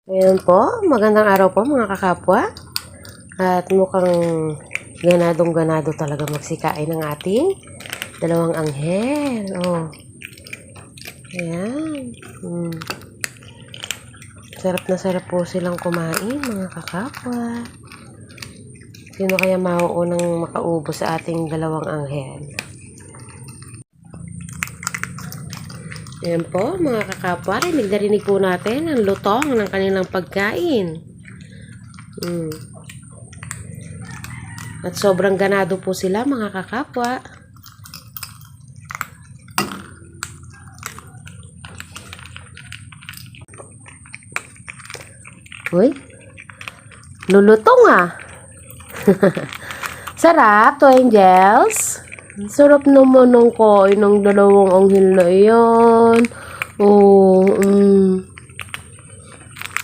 Ayan po, magandang araw po mga kakapwa. At mukhang ganadong-ganado talaga magsikain ng ating dalawang anghel. Oh. Ayan. Sarap na sarap po silang kumain mga kakapwa. Sino kaya mauunang makaubo sa ating dalawang anghel? Ayan po mga kakapwa, rinig na rinig po natin ang lutong ng kanilang pagkain. At sobrang ganado po sila mga kakapwa. Uy, lulutong ah. Sarap to, angels. Sarap naman ng kain ng dalawang anghel na iyan. Oh,